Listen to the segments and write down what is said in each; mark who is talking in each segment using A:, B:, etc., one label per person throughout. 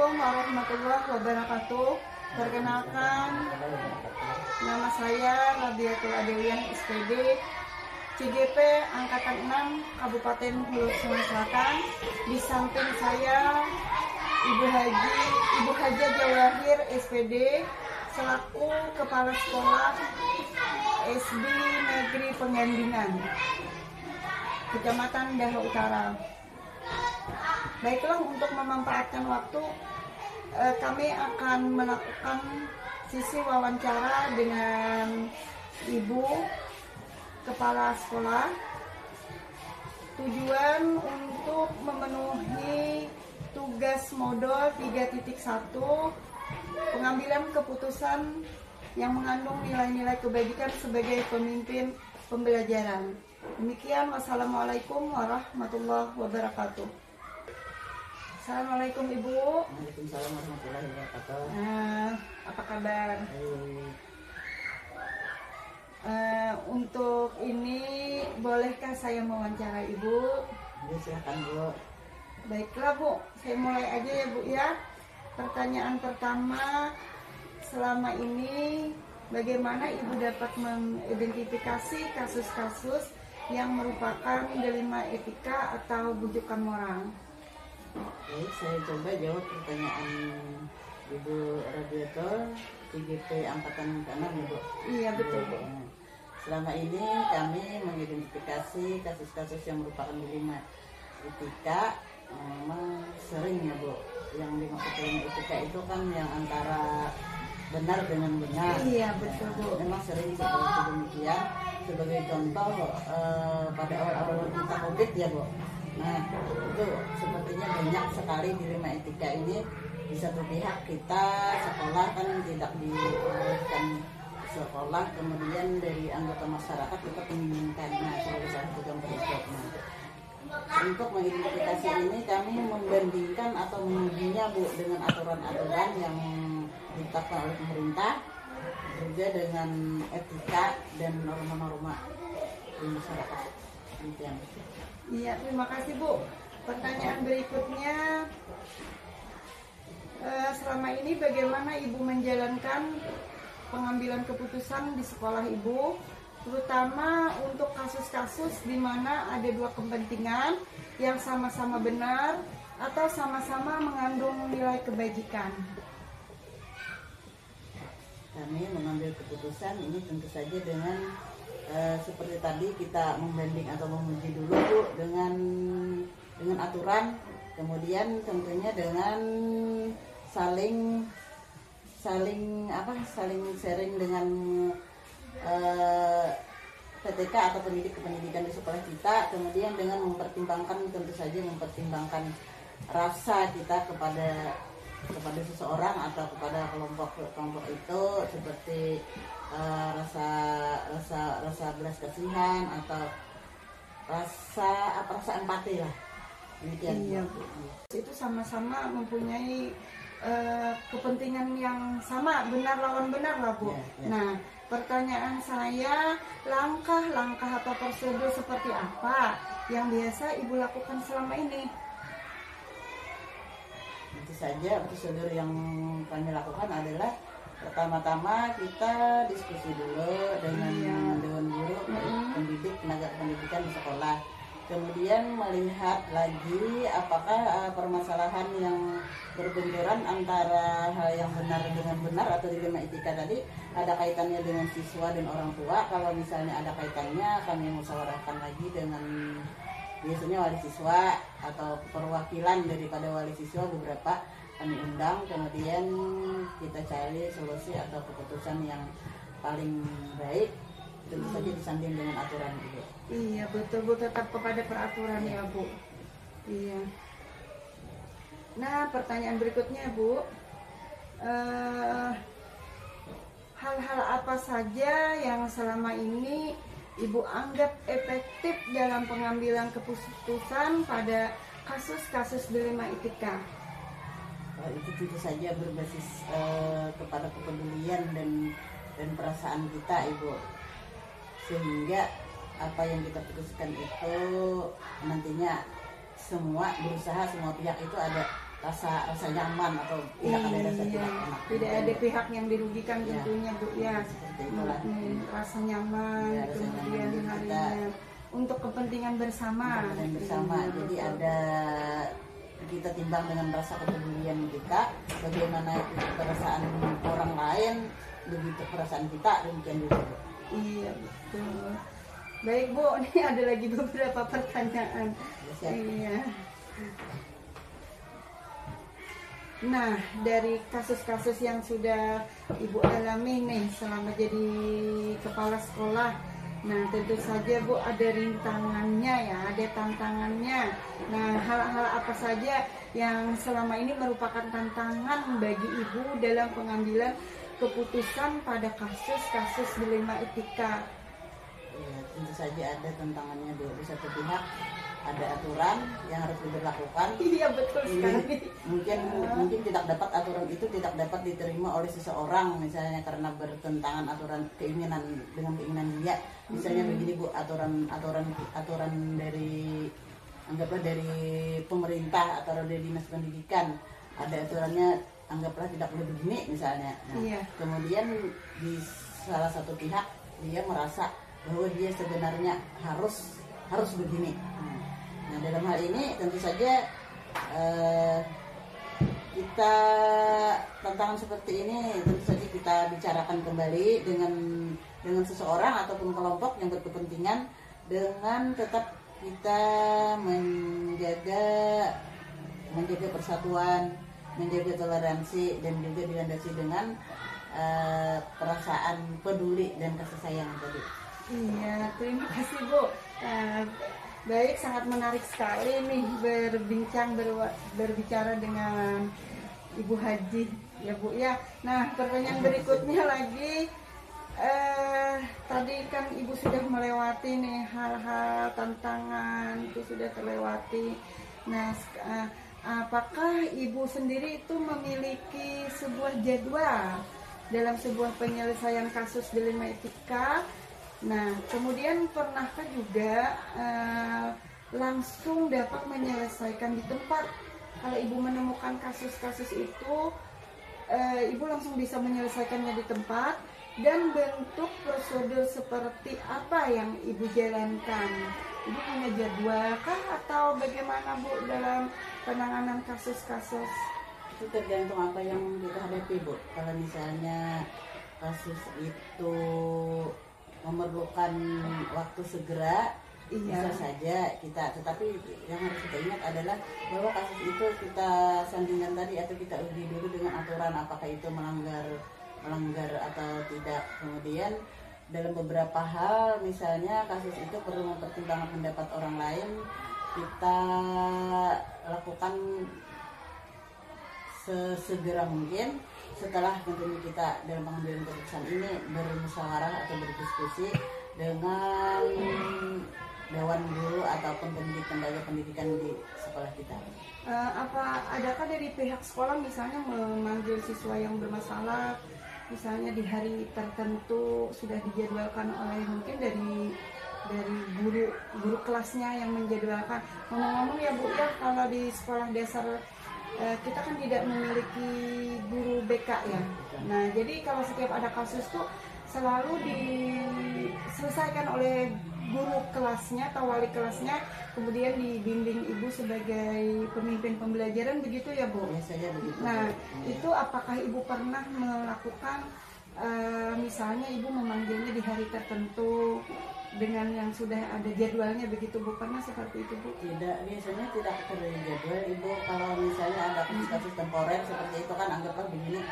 A: Assalamualaikum warahmatullahi wabarakatuh. Perkenalkan, nama saya Rabiatul Adewian SPD, CGP Angkatan 6 Kabupaten Hulu Sungai Selatan. Di samping saya Ibu Haja Jawahir SPD selaku Kepala Sekolah SD Negeri Penggandingan, Kecamatan Daha Utara. Baiklah, untuk memanfaatkan waktu, kami akan melakukan sesi wawancara dengan Ibu Kepala Sekolah. Tujuan untuk memenuhi tugas modul 3.1 pengambilan keputusan yang mengandung nilai-nilai kebajikan sebagai pemimpin pembelajaran. Demikian, wassalamualaikum warahmatullahi wabarakatuh. Assalamualaikum Ibu.
B: Waalaikumsalam warahmatullahi wabarakatuh.
A: Apa kabar? Untuk ini bolehkah saya mewawancara Ibu?
B: Ya, silakan Bu.
A: Baiklah Bu, saya mulai aja ya Bu ya. Pertanyaan pertama, selama ini bagaimana Ibu dapat mengidentifikasi kasus-kasus yang merupakan dilema etika atau bujukan moral?
B: Oke, saya coba jawab pertanyaan Ibu Rabiatul, CGP Angkatan 6 ya Bu?
A: Iya betul Bu.
B: Selama ini kami mengidentifikasi kasus-kasus yang merupakan dilema etika. Memang sering ya Bu, yang dimaksud dilema etika itu kan yang antara benar dengan benar.
A: Iya betul Bu.
B: Memang sering seperti demikian. Sebagai contoh, pada awal-awal kita COVID ya Bu. Nah, itu sepertinya banyak sekali dilema etika ini. Di satu pihak kita sekolah kan tidak diperbolehkan sekolah, kemudian dari anggota masyarakat kita menginginkan. Nah, selalu satu contoh itu. Nah, untuk mengidentifikasi ini kami membandingkan atau mengujinya Bu dengan aturan-aturan yang ditetapkan oleh pemerintah, juga dengan etika dan norma-norma di masyarakat. Demikian.
A: Iya, terima kasih Bu. Pertanyaan berikutnya, selama ini bagaimana Ibu menjalankan pengambilan keputusan di sekolah Ibu, terutama untuk kasus-kasus di mana ada dua kepentingan yang sama-sama benar atau sama-sama mengandung nilai kebajikan?
B: Kami mengambil keputusan ini tentu saja dengan seperti tadi kita membanding atau memuji dulu Bu dengan aturan, kemudian tentunya dengan saling sharing dengan PTK atau pendidikan di sekolah kita, kemudian dengan mempertimbangkan rasa kita kepada seseorang atau kepada kelompok itu, seperti rasa belas kasihan atau rasa empati lah. Demikian.
A: Iya Bu. Itu sama-sama mempunyai kepentingan yang sama, benar lawan benar lah Bu.
B: Ya.
A: Nah, pertanyaan saya, langkah-langkah atau prosedur seperti apa yang biasa Ibu lakukan selama ini?
B: Tentu saja prosedur yang kami lakukan adalah pertama-tama kita diskusi dulu dengan dewan guru, pendidik, tenaga pendidikan di sekolah. Kemudian melihat lagi apakah permasalahan yang berbenturan antara hal yang benar dengan benar atau dilema etika tadi ada kaitannya dengan siswa dan orang tua. Kalau misalnya ada kaitannya, kami musyawarahkan lagi dengan biasanya wali siswa atau perwakilan daripada wali siswa, beberapa kami undang, kemudian kita cari solusi atau keputusan yang paling baik, tentu saja disanding dengan aturan itu.
A: Iya betul Bu, tetap kepada peraturan ya Bu. Iya. Nah, pertanyaan berikutnya Bu, hal-hal apa saja yang selama ini Ibu anggap efektif dalam pengambilan keputusan pada kasus-kasus dilema etika?
B: Itu tentu saja berbasis kepada kepedulian dan perasaan kita Ibu, sehingga apa yang kita putuskan itu nantinya semua berusaha, semua pihak itu ada rasa nyaman atau tidak ada rasa tidak enak.
A: Tidak ada pihak yang dirugikan tentunya Bu ya.
B: Seperti itulah.
A: Rasa nyaman,
B: Ya, rasa
A: kemudian
B: nyaman.
A: harinya untuk kepentingan bersama.
B: Jadi ada kita timbang dengan rasa kepedulian kita, bagaimana perasaan orang lain, begitu perasaan kita, demikian juga.
A: Iya betul. Baik Bu, ini ada lagi beberapa pertanyaan.
B: Siap.
A: Iya. Nah, dari kasus-kasus yang sudah Ibu alami nih selama jadi kepala sekolah, nah tentu saja Bu ada rintangannya ya, ada tantangannya. Nah, hal-hal apa saja yang selama ini merupakan tantangan bagi Ibu dalam pengambilan keputusan pada kasus-kasus dilema etika?
B: Ya, tentu saja ada tantangannya Bu. Di satu pihak ada aturan yang harus diberlakukan.
A: Iya betul sekali.
B: Mungkin tidak dapat aturan itu tidak dapat diterima oleh seseorang misalnya karena bertentangan aturan dengan keinginan dia. Misalnya begini Bu, aturan dari anggaplah dari pemerintah atau dari dinas pendidikan ada aturannya, anggaplah tidak boleh begini misalnya. Nah, kemudian di salah satu pihak dia merasa bahwa dia sebenarnya harus begini. Nah, dalam hal ini tentu saja kita tantangan seperti ini tentu saja kita bicarakan kembali dengan seseorang ataupun kelompok yang berkepentingan, dengan tetap kita menjaga persatuan, menjaga toleransi, dan juga dilandasi dengan perasaan peduli dan kasih sayang tadi. Iya,
A: terima kasih Bu. Baik, sangat menarik sekali nih berbicara dengan Ibu Haji ya Bu ya. Nah, pertanyaan berikutnya lagi, tadi kan Ibu sudah melewati nih hal-hal tantangan itu sudah terlewati. Nah, apakah Ibu sendiri itu memiliki sebuah jadwal dalam sebuah penyelesaian kasus dilema etika? Nah, kemudian pernahkah juga langsung dapat menyelesaikan di tempat? Kalau Ibu menemukan kasus-kasus itu, Ibu langsung bisa menyelesaikannya di tempat, dan bentuk prosedur seperti apa yang Ibu jalankan? Ibu punya jadwal kah atau bagaimana Bu dalam penanganan kasus-kasus?
B: Itu tergantung apa yang kita hadapi Bu. Kalau misalnya kasus itu memerlukan waktu segera, bisa saja kita, tetapi yang harus kita ingat adalah bahwa kasus itu kita sandingkan tadi atau kita uji dulu dengan aturan apakah itu melanggar atau tidak. Kemudian dalam beberapa hal misalnya kasus itu perlu mempertimbangkan pendapat orang lain, kita lakukan sesegera mungkin. Setelah tentunya kita dalam pengambilan keputusan ini bermusyawarah atau berdiskusi dengan dewan guru ataupun tenaga pendidikan di sekolah kita.
A: Adakah dari pihak sekolah misalnya memanggil siswa yang bermasalah, misalnya di hari tertentu sudah dijadwalkan oleh mungkin dari guru kelasnya yang menjadwalkan? Ngomong-ngomong ya Bu ya, kalau di sekolah dasar kita kan tidak memiliki guru BK ya. Nah, jadi kalau setiap ada kasus tuh selalu diselesaikan oleh guru kelasnya atau wali kelasnya, kemudian dibimbing Ibu sebagai pemimpin pembelajaran, begitu ya Bu?
B: Biasanya begitu.
A: Nah, itu apakah Ibu pernah melakukan misalnya Ibu memanggilnya di hari tertentu dengan yang sudah ada jadwalnya begitu Bu? Pernah seperti itu Bu?
B: Tidak, biasanya tidak perlu jadwal Ibu. Kalau misalnya ada kasus-kasus temporer seperti itu kan, anggaplah begini,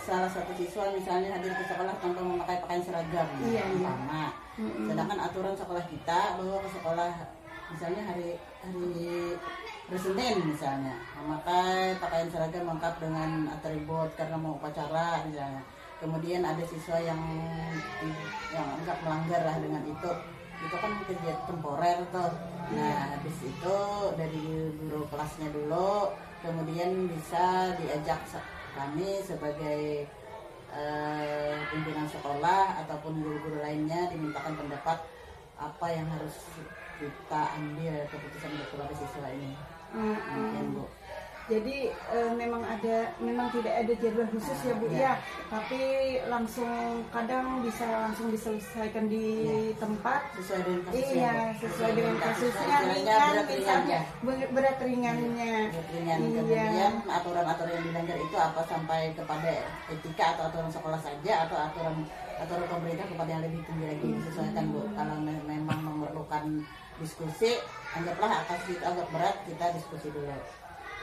B: salah satu siswa misalnya hadir ke sekolah tanpa memakai pakaian seragam, sama. Sedangkan aturan sekolah kita bahwa ke sekolah misalnya hari Senin misalnya memakai pakaian seragam lengkap dengan atribut karena mau upacara misalnya. Kemudian ada siswa yang enggak melanggar lah dengan itu kan kegiatan temporer tuh. Nah, habis itu dari guru kelasnya dulu, kemudian bisa diajak kami sebagai pimpinan sekolah ataupun guru-guru lainnya, dimintakan pendapat apa yang harus kita ambil keputusan untuk keluarga siswa ini. Mungkin Bu.
A: Jadi memang tidak ada jadwal khusus ya Bu ya, tapi kadang bisa langsung diselesaikan di tempat
B: sesuai dengan kasusnya.
A: Iya, sesuai dengan kasusnya, ringan misalnya berat ringannya.
B: Kemudian aturan-aturan yang dilanggar itu apa sampai kepada etika atau aturan sekolah saja, atau aturan pemerintah kepada yang lebih tinggi lagi disesuaikan Bu. Kalau memang memerlukan diskusi, anggaplah agak berat, kita diskusi dulu.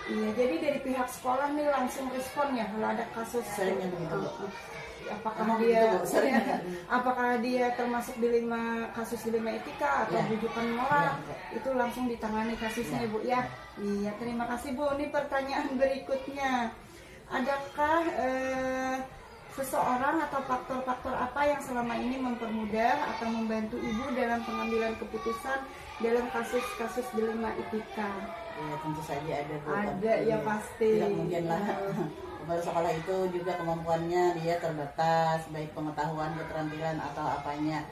A: Iya, jadi dari pihak sekolah nih langsung respon ya kalau ada kasus.
B: Seringnya begitu Bu.
A: Apakah dia termasuk di kasus 5 etika atau rujukan moral, itu langsung ditangani kasusnya Bu ya. Iya, terima kasih Bu. Ini pertanyaan berikutnya, adakah seseorang atau faktor-faktor apa yang selama ini mempermudah atau membantu ibu dalam pengambilan keputusan dalam kasus-kasus dilema etika?
B: Ya, tentu saja ada Bu.
A: Ada ya pasti.
B: Tidak mungkin lah. Kepala sekolah itu juga kemampuannya dia terbatas, baik pengetahuan, keterampilan atau apanya.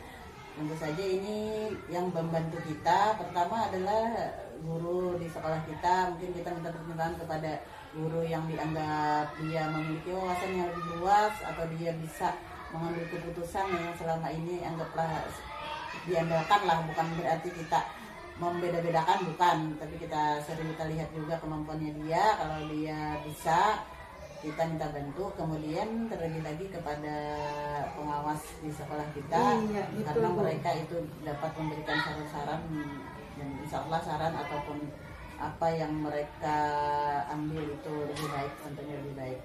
B: Tentu saja ini yang membantu kita pertama adalah guru di sekolah kita. Mungkin kita minta pertimbangan kepada guru yang dianggap dia memiliki wawasan yang lebih luas atau dia bisa mengambil keputusan yang selama ini anggaplah diandalkan lah, bukan berarti kita membeda-bedakan, bukan, tapi kita sering kita lihat juga kemampuannya dia. Kalau dia bisa, kita minta bantu. Kemudian terlebih lagi kepada pengawas di sekolah kita,
A: iya, betul,
B: karena
A: Bu.
B: mereka itu dapat memberikan saran-saran, dan insya Allah saran ataupun apa yang mereka ambil itu lebih baik, tentunya lebih baik.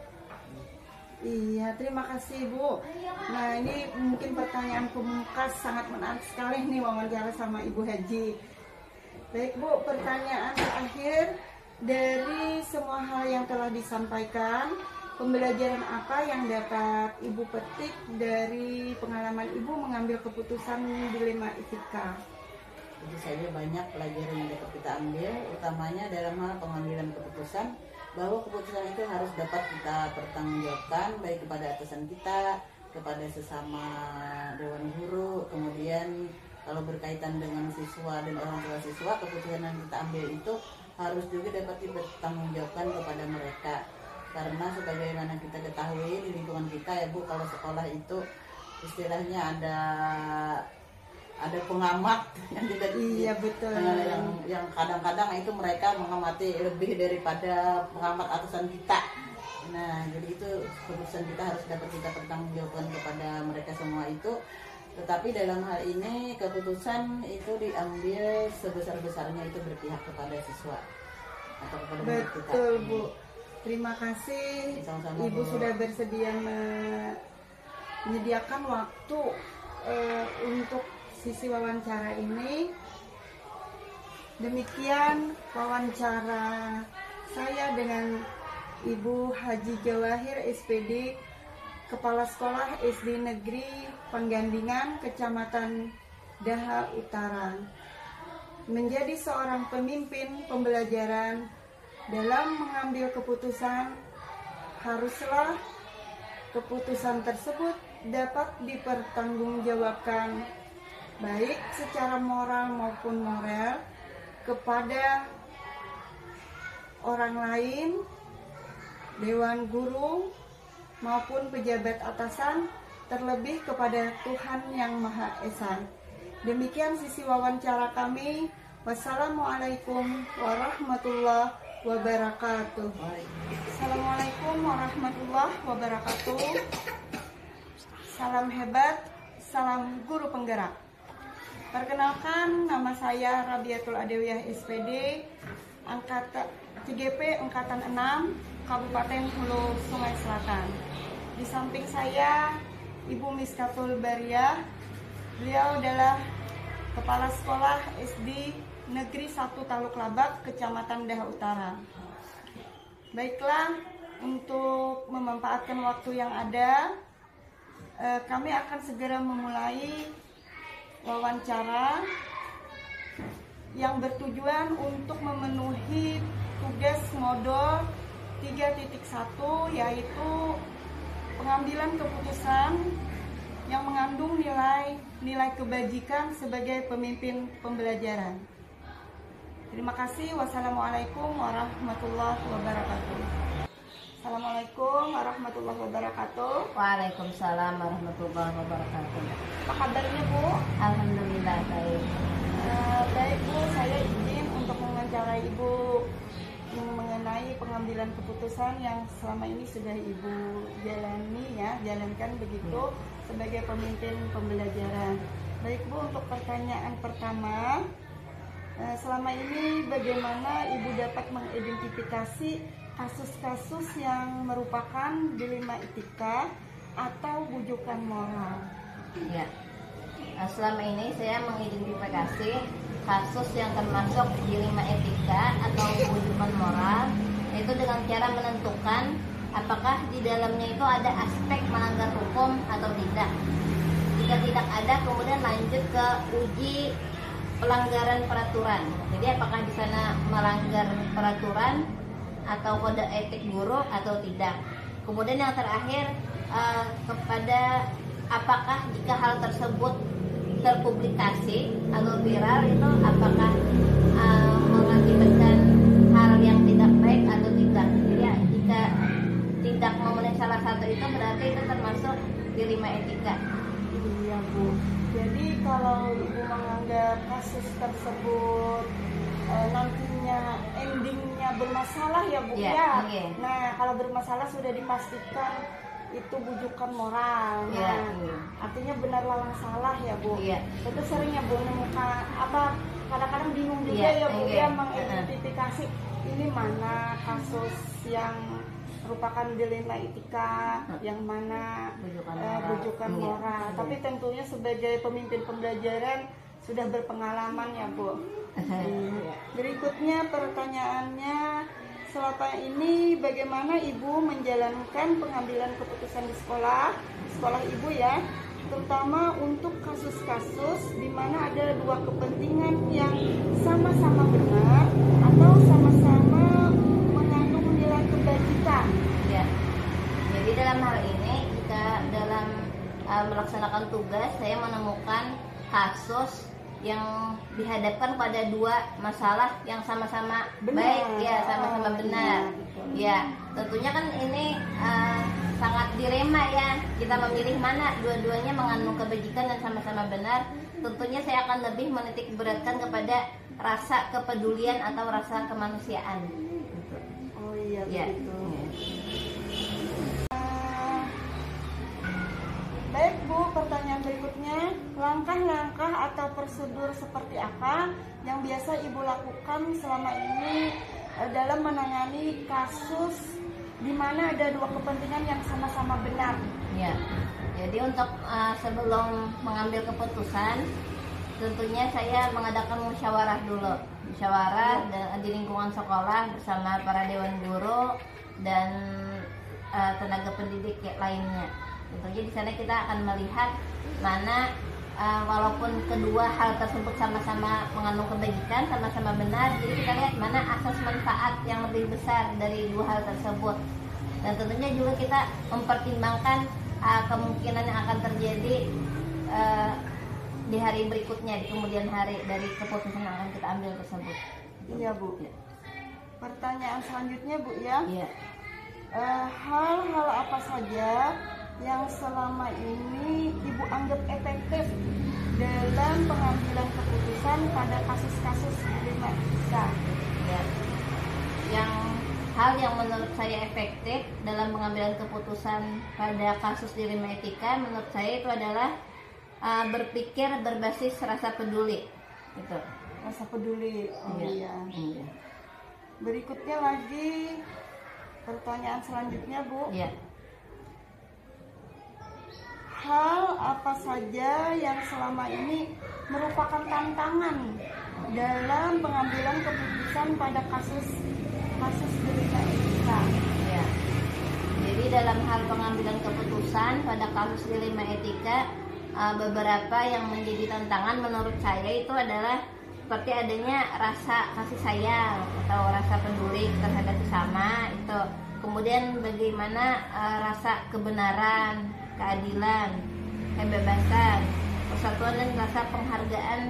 A: Iya, terima kasih Bu. Nah, ini mungkin pertanyaan pemungkas, sangat menarik sekali nih wawancara sama Ibu Haji. Baik Bu, pertanyaan terakhir, dari semua hal yang telah disampaikan, pembelajaran apa yang dapat Ibu petik dari pengalaman Ibu mengambil keputusan dilema etika?
B: Tentu saja banyak pelajaran yang dapat kita ambil, utamanya dalam hal pengambilan keputusan, bahwa keputusan itu harus dapat kita pertanggungjawabkan baik kepada atasan kita, kepada sesama dewan guru, kemudian kalau berkaitan dengan siswa dan orang tua siswa, keputusan yang kita ambil itu harus juga dapat dipertanggungjawabkan kepada mereka. Karena sebagaimana kita ketahui di lingkungan kita ya Bu, kalau sekolah itu istilahnya ada pengamat yang tidak,
A: iya betul,
B: yang kadang-kadang itu mereka mengamati lebih daripada pengamat atasan kita. Nah, jadi itu keputusan kita harus dapat kita pertanggungjawabkan kepada mereka semua itu. Tetapi dalam hal ini keputusan itu diambil sebesar-besarnya itu berpihak kepada siswa atau kepada murid kita.
A: Betul Bu. Terima kasih.
B: Sama-sama,
A: Ibu
B: Bu.
A: sudah bersedia menyediakan waktu untuk sisi wawancara ini. Demikian wawancara saya dengan Ibu Haji Jawahir SPD, Kepala Sekolah SD Negeri Penggandingan, Kecamatan Daha Utara. Menjadi seorang pemimpin pembelajaran dalam mengambil keputusan, haruslah keputusan tersebut dapat dipertanggungjawabkan baik secara moral maupun moral kepada orang lain, dewan guru, maupun pejabat atasan, terlebih kepada Tuhan Yang Maha Esa. Demikian sisi wawancara kami. Wassalamualaikum warahmatullahi wabarakatuh. Assalamualaikum warahmatullahi wabarakatuh. Salam hebat, salam guru penggerak. Perkenalkan, nama saya Rabiatul Adewiyah SPD, CGP Angkatan 6, Kabupaten Hulu Sungai Selatan. Di samping saya Ibu Miskatul Bariah. Beliau adalah Kepala Sekolah SD Negeri 1 Taluk Labak, Kecamatan Daha Utara. Baiklah, untuk memanfaatkan waktu yang ada, kami akan segera memulai wawancara yang bertujuan untuk memenuhi tugas modul 3.1, yaitu pengambilan keputusan yang mengandung nilai kebajikan sebagai pemimpin pembelajaran. Terima kasih. Wassalamualaikum warahmatullahi wabarakatuh. Assalamualaikum warahmatullahi wabarakatuh.
C: Waalaikumsalam warahmatullahi wabarakatuh.
A: Apa kabarnya Bu?
C: Alhamdulillah baik.
A: Baik Bu, saya izin untuk mewawancarai Ibu mengenai pengambilan keputusan yang selama ini sudah Ibu jalankan begitu sebagai pemimpin pembelajaran. Baik Bu, untuk pertanyaan pertama, selama ini bagaimana Ibu dapat mengidentifikasi kasus-kasus yang merupakan dilema etika atau bujukan moral?
C: Ya. Selama ini saya mengidentifikasi kasus yang termasuk dilema etika atau bujukan moral, yaitu dengan cara menentukan apakah di dalamnya itu ada aspek melanggar hukum atau tidak. Jika tidak ada, kemudian lanjut ke uji pelanggaran peraturan. Jadi apakah di sana melanggar peraturan atau kode etik guru atau tidak. Kemudian yang terakhir kepada apakah jika hal tersebut terpublikasi atau viral itu apakah mengakibatkan hal yang tidak baik atau tidak. Jadi jika tidak memenuhi salah satu itu berarti itu termasuk dilema etika.
A: Iya Bu. Jadi kalau Ibu menganggap kasus tersebut nantinya endingnya bermasalah ya Bu ya.
C: Iya.
A: Nah kalau bermasalah sudah dipastikan itu bujukan moral. Nah, artinya benar lalang salah ya Bu.
C: Iya.
A: Itu sering ya Bu menemukan kadang-kadang bingung juga ya Bu ya mengidentifikasi ini mana kasus yang merupakan dilema etika, yang mana bujukan moral. Tapi tentunya sebagai pemimpin pembelajaran sudah berpengalaman ya Bu. Berikutnya pertanyaannya, selama ini bagaimana Ibu menjalankan pengambilan keputusan di sekolah Ibu ya, terutama untuk kasus-kasus di mana ada dua kepentingan yang sama-sama benar atau sama-sama mengandung nilai kebajikan.
C: Ya. Jadi dalam hal ini jika dalam melaksanakan tugas saya menemukan kasus yang dihadapkan pada dua masalah yang sama-sama baik ya, sama-sama benar. Ya, tentunya kan ini sangat dilema ya. Kita memilih mana, dua-duanya mengandung kebajikan dan sama-sama benar. Tentunya saya akan lebih menitik beratkan kepada rasa kepedulian atau rasa kemanusiaan.
A: Oh iya
C: Ya.
A: begitu. Baik Bu, pertanyaan berikutnya, langkah-langkah atau prosedur seperti apa yang biasa Ibu lakukan selama ini dalam menangani kasus di mana ada dua kepentingan yang sama-sama benar?
C: Ya. Jadi untuk sebelum mengambil keputusan, tentunya saya mengadakan musyawarah dulu. Musyawarah di lingkungan sekolah bersama para dewan guru dan tenaga pendidik lainnya. Tentunya di sana kita akan melihat mana walaupun kedua hal tersebut sama-sama mengandung kebajikan, sama-sama benar, jadi kita lihat mana asas manfaat yang lebih besar dari dua hal tersebut. Dan tentunya juga kita mempertimbangkan kemungkinan yang akan terjadi di hari berikutnya, di kemudian hari dari keputusan yang akan kita ambil tersebut.
A: Iya Bu.
C: Ya.
A: Pertanyaan selanjutnya Bu ya.
C: Iya.
A: Hal-hal apa saja yang selama ini Ibu anggap efektif dalam pengambilan keputusan pada kasus-kasus dilema etika?
C: Ya. Hal yang menurut saya efektif dalam pengambilan keputusan pada kasus dilema etika menurut saya itu adalah berpikir berbasis rasa peduli. Itu.
A: Rasa peduli. Oh iya.
C: Iya.
A: Berikutnya lagi pertanyaan selanjutnya Bu.
C: Iya.
A: Hal apa saja yang selama ini merupakan tantangan dalam pengambilan keputusan pada kasus dilema etika?
C: Ya. Jadi dalam hal pengambilan keputusan pada kasus dilema etika, beberapa yang menjadi tantangan menurut saya itu adalah seperti adanya rasa kasih sayang atau rasa peduli terhadap sesama itu. Kemudian bagaimana rasa kebenaran, keadilan, kebebasan, persatuan dan rasa penghargaan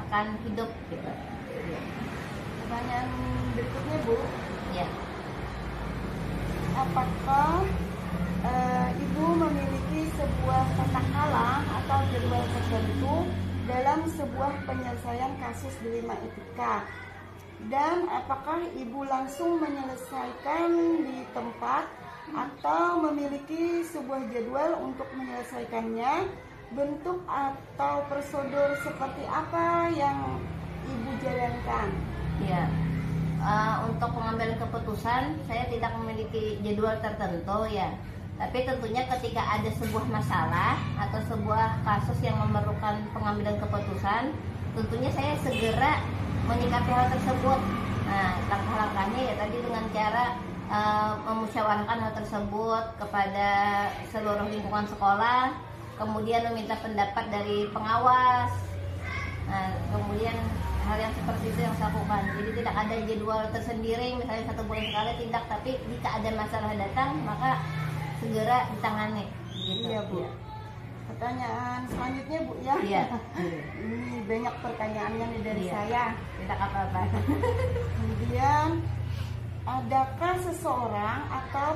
C: akan hidup gitu.
A: Pertanyaan berikutnya, Bu.
C: Ya.
A: Apakah Ibu memiliki sebuah tata cara atau jadwal tertentu dalam sebuah penyelesaian kasus dilema etika? Dan apakah Ibu langsung menyelesaikan di tempat atau memiliki sebuah jadwal untuk menyelesaikannya? Bentuk atau prosedur seperti apa yang Ibu jalankan?
C: Ya. Untuk pengambilan keputusan saya tidak memiliki jadwal tertentu ya. Tapi tentunya ketika ada sebuah masalah atau sebuah kasus yang memerlukan pengambilan keputusan, tentunya saya segera menyikapi hal tersebut. Nah, langkah-langkahnya ya tadi dengan cara memusyawarahkan hal tersebut kepada seluruh lingkungan sekolah, kemudian meminta pendapat dari pengawas. Nah, kemudian hal yang seperti itu yang saya lakukan. Jadi tidak ada jadwal tersendiri, misalnya 1 bulan sekali tidak, tapi jika ada masalah datang maka segera ditangani. Gitu.
A: Iya, Bu. Pertanyaan selanjutnya, Bu, ya.
C: Iya.
A: Ini banyak pertanyaannya nih dari
C: Iya.
A: saya.
C: Tidak apa-apa.
A: Kemudian, adakah seseorang atau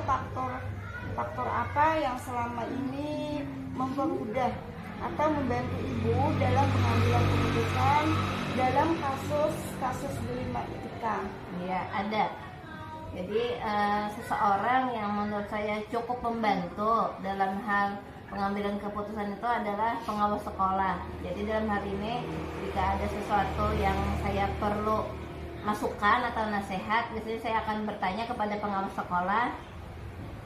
A: faktor apa yang selama ini mempermudah atau membantu Ibu dalam pengambilan keputusan dalam kasus dilema etika?
C: Iya, ada. Jadi seseorang yang menurut saya cukup membantu dalam hal pengambilan keputusan itu adalah pengawas sekolah. Jadi dalam hal ini jika ada sesuatu yang saya perlu masukan atau nasihat, biasanya saya akan bertanya kepada pengawas sekolah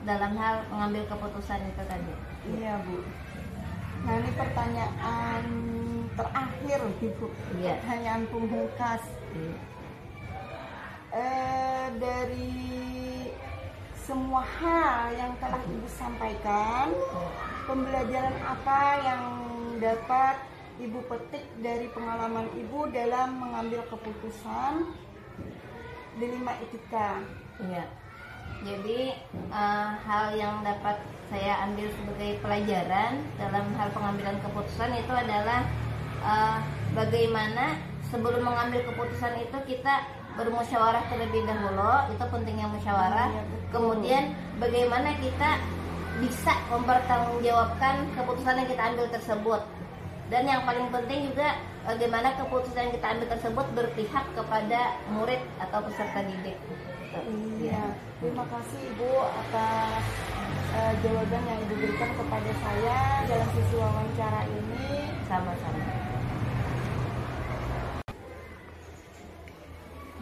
C: dalam hal mengambil keputusan itu tadi.
A: Iya, Bu. Nah, ini pertanyaan terakhir, Ibu.
C: Iya.
A: Pertanyaan pemungkas.
C: Iya.
A: Dari semua hal yang telah Ibu sampaikan, pembelajaran apa yang dapat Ibu petik dari pengalaman Ibu dalam mengambil keputusan dilema etika?
C: Iya. Jadi hal yang dapat saya ambil sebagai pelajaran dalam hal pengambilan keputusan itu adalah bagaimana sebelum mengambil keputusan itu kita bermusyawarah terlebih dahulu. Itu pentingnya musyawarah.
A: Iya, betul.
C: Kemudian bagaimana kita bisa mempertanggungjawabkan keputusan yang kita ambil tersebut. Dan yang paling penting juga bagaimana keputusan yang kita ambil tersebut berpihak kepada murid atau peserta didik.
A: Iya, terima kasih Ibu atas jawaban yang Ibu berikan kepada saya dalam sesi wawancara ini.
C: Sama-sama.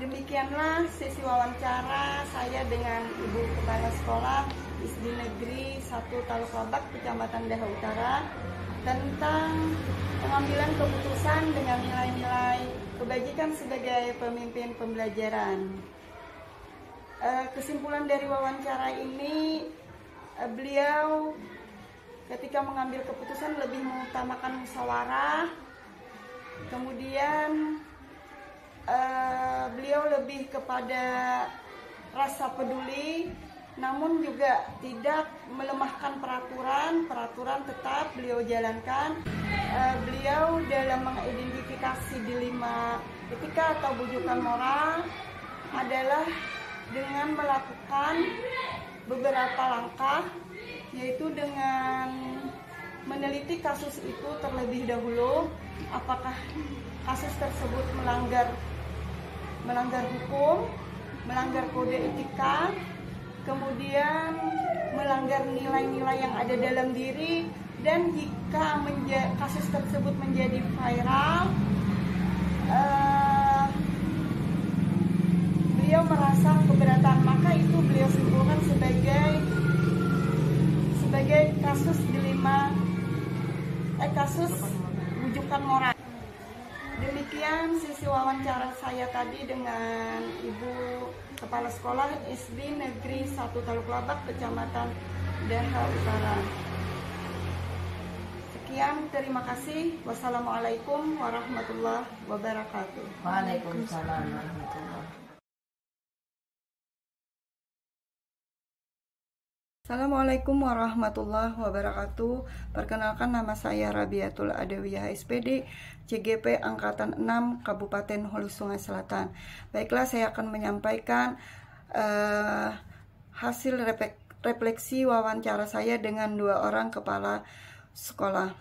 A: Demikianlah sesi wawancara saya dengan Ibu Kepala Sekolah SD Negeri 1 Taluk Labak, Kecamatan Daha Utara, tentang pengambilan keputusan dengan nilai-nilai kebajikan sebagai pemimpin pembelajaran. Kesimpulan dari wawancara ini, beliau ketika mengambil keputusan lebih mengutamakan musyawarah, kemudian beliau lebih kepada rasa peduli, namun juga tidak melemahkan peraturan tetap beliau jalankan. Beliau dalam mengidentifikasi dilema etika atau bujukan moral adalah dengan melakukan beberapa langkah, yaitu dengan meneliti kasus itu terlebih dahulu, apakah kasus tersebut melanggar hukum, melanggar kode etika, kemudian melanggar nilai-nilai yang ada dalam diri, dan jika kasus tersebut menjadi viral, beliau merasa keberatan, maka itu beliau simpulkan sebagai kasus kasus rujukan moral. Demikian sesi wawancara saya tadi dengan Ibu Kepala Sekolah SD Negeri 1 Taluk Labak, Kecamatan Daha Utara. Sekian, terima kasih. Wassalamualaikum warahmatullahi wabarakatuh.
C: Waalaikumsalam warahmatullahi wabarakatuh.
A: Assalamualaikum warahmatullahi wabarakatuh. Perkenalkan, nama saya Rabiatul Adawiyah SPD, CGP Angkatan 6 Kabupaten Hulu Sungai Selatan. Baiklah, saya akan menyampaikan hasil refleksi wawancara saya dengan 2 orang kepala sekolah.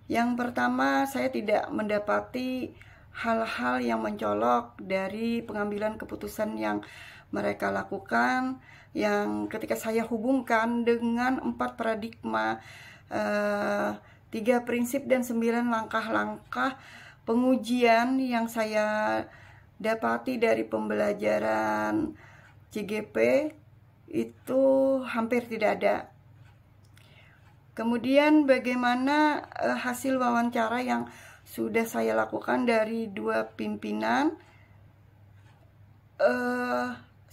A: Yang pertama, saya tidak mendapati hal-hal yang mencolok dari pengambilan keputusan yang mereka lakukan, yang ketika saya hubungkan dengan 4 paradigma, 3 prinsip dan 9 langkah-langkah pengujian yang saya dapati dari pembelajaran CGP, itu hampir tidak ada. Kemudian bagaimana hasil wawancara yang sudah saya lakukan dari 2 pimpinan,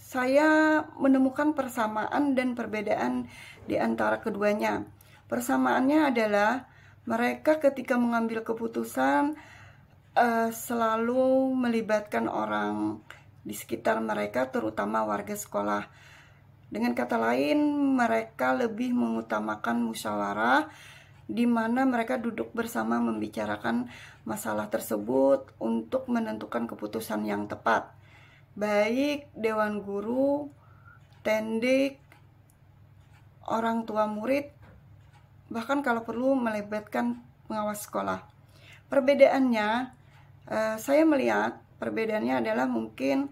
A: saya menemukan persamaan dan perbedaan di antara keduanya. Persamaannya adalah mereka ketika mengambil keputusan selalu melibatkan orang di sekitar mereka, terutama warga sekolah. Dengan kata lain, mereka lebih mengutamakan musyawarah, di mana mereka duduk bersama membicarakan masalah tersebut untuk menentukan keputusan yang tepat. Baik dewan guru, tendik, orang tua murid, bahkan kalau perlu melibatkan pengawas sekolah. Perbedaannya, saya melihat perbedaannya adalah mungkin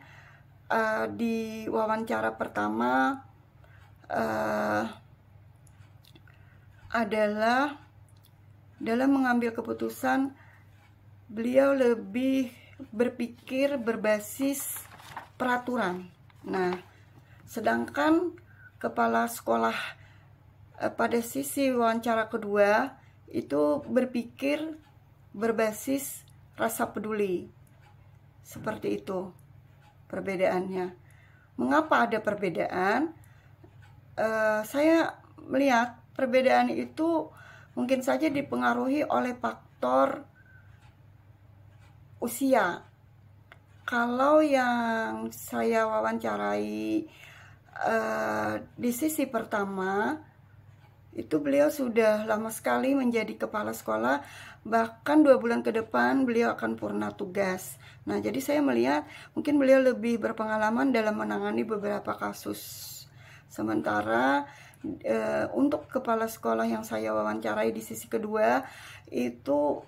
A: di wawancara pertama adalah dalam mengambil keputusan, beliau lebih berpikir berbasis peraturan. Nah, sedangkan kepala sekolah pada sisi wawancara kedua itu berpikir berbasis rasa peduli. Seperti itu perbedaannya. Mengapa ada perbedaan? Saya melihat perbedaan itu mungkin saja dipengaruhi oleh faktor usia. Kalau yang saya wawancarai di sisi pertama, itu beliau sudah lama sekali menjadi kepala sekolah, bahkan 2 bulan ke depan beliau akan purna tugas. Nah, jadi saya melihat mungkin beliau lebih berpengalaman dalam menangani beberapa kasus. Sementara untuk kepala sekolah yang saya wawancarai di sisi kedua, itu